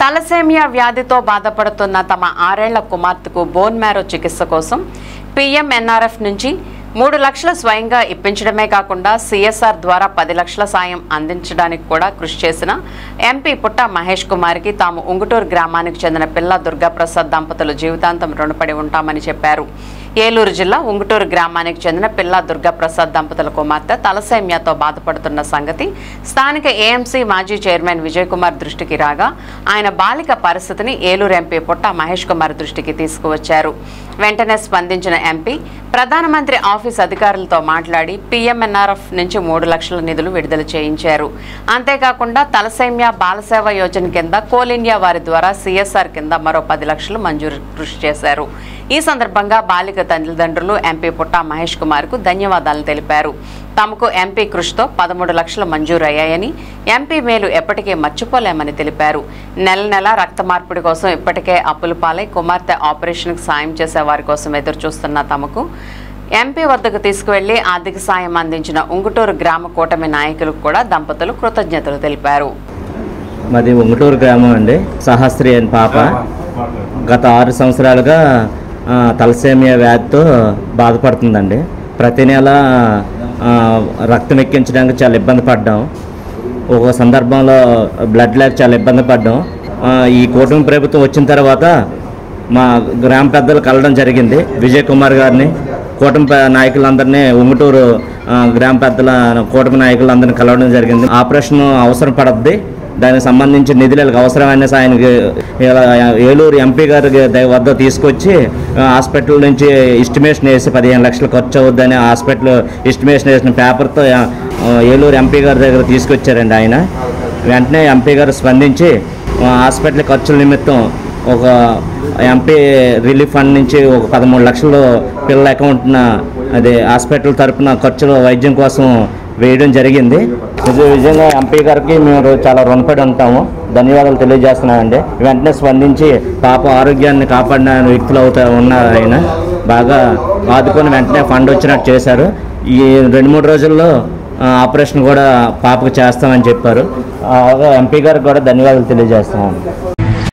Thalassemia వ్యాధితో బాధపడుతున్న తమ 6 ఏళ్ల కుమార్తెకు బోన్ మ్యారో చికిత్స కోసం PMNRF నుంచి 3 లక్షల స్వయంగా ఇప్పించడమే కాకుండా CSR ద్వారా 10 లక్షల సాయం అందించడానికి కూడా కృషి చేసిన MP పుట్ట మహేష్ కుమార్కి తాము ఉంగుటూరు గ్రామానికి చెందిన పిల్ల దుర్గాప్రసాద్ దంపతులు జీవితాంతం రుణపడి ఉంటామని చెప్పారు. ఏలూరు జిల్లా ఉంగుటూరు గ్రామానికి చెందిన పిల్ల దుర్గాప్రసాద్ దంపతుల కుమార్తె తలసేమియాతో బాధపడుతున్న సంగతి స్థానిక AMC మాజీ చైర్మన్ విజయ్ కుమార్ దృష్టికి రాగా ఆయన బాలిక పరిస్థితిని ఏలూరు MP పుట్ట మహేష్ కుమార్ దృష్టికి తీసుకువచ్చారు. వెంటనే స్పందించిన MP ప్రధానమంత్రి ఆఫీస్ అధికారులతో మాట్లాడి PMNRF నుంచి 3 లక్షల నిధులు విడుదల చేయించారు. అంతేకాకుండా తలసేమియా బాలసేవ యోజన కింద కోల్ ఇండియా వారి ద్వారా CSR కింద మరో 10 లక్షలు మంజూరు కృషి చేశారు. ఈ సందర్భంగా బాలిక తల్లిదండ్రులు MP పుట్ట మహేష్ కుమార్ కు ధన్యవాదాలు తెలిపారు. తమకు MP కృషితో 13 లక్షలు మంజూరయ్యాయని, MP మేలు ఎప్పటికీ మర్చిపోలేమని తెలిపారు. నెల రక్త మార్పిడి కోసం ఇప్పటికే అప్పుల పాలై కుమార్తె ఆపరేషన్కు సాయం చేసే వారి కోసం ఎదురుచూస్తున్న తమకు MP వద్దకు తీసుకువెళ్లి ఆర్థిక సాయం అందించిన ఉంగుటూరు గ్రామ కూటమి నాయకులకు కూడా దంపతులు కృతజ్ఞతలు తెలిపారు. మాది ఉంగుటూరు గ్రామం అండి. సహస్రి అని పాప గత 6 సంవత్సరాలుగా తలసేమియా వ్యాధితో బాధపడుతుందండి. ప్రతి నెల రక్తం ఎక్కించడానికి చాలా ఇబ్బంది పడ్డాం. ఒక సందర్భంలో బ్లడ్ లేక చాలా ఇబ్బంది పడ్డాం. ఈ కూటమి ప్రభుత్వం వచ్చిన తర్వాత మా గ్రామ పెద్దలు కలవడం జరిగింది. విజయ్ కుమార్ గారిని, కూటమి నాయకులందరినీ, ఉంగుటూరు గ్రామ పెద్దల కూటమి నాయకులందరినీ కలవడం జరిగింది. ఆపరేషన్ అవసరం పడద్ది, దానికి సంబంధించి నిధులకు అవసరమైన ఆయనకి ఏలూరు MP గారి వద్ద తీసుకొచ్చి హాస్పిటల్ నుంచి ఎస్టిమేషన్ వేసి 15 లక్షలు ఖర్చు అవుద్దని హాస్పిటల్ ఎస్టిమేషన్ వేసిన పేపర్తో ఏలూరు MP గారి దగ్గర తీసుకొచ్చారండి. ఆయన వెంటనే MP గారు స్పందించి హాస్పిటల్ ఖర్చుల నిమిత్తం ఒక MP రిలీఫ్ ఫండ్ నుంచి ఒక 13 లక్షలు పిల్లల అకౌంట్న అదే హాస్పిటల్ తరఫున ఖర్చులు వైద్యం కోసం వేయడం జరిగింది. నిజంగా MP గారికి మేము చాలా రుణపడి ఉంటాము. ధన్యవాదాలు తెలియజేస్తున్నామండి. వెంటనే స్పందించి పాప ఆరోగ్యాన్ని కాపాడిన వ్యక్తులు ఉన్నారు. ఆయన బాగా ఆదుకొని వెంటనే ఫండ్ వచ్చినట్టు చేశారు. ఈ 2-3 రోజుల్లో ఆపరేషన్ కూడా పాపకు చేస్తామని చెప్పారు. MP గారికి కూడా ధన్యవాదాలు తెలియజేస్తున్నాము.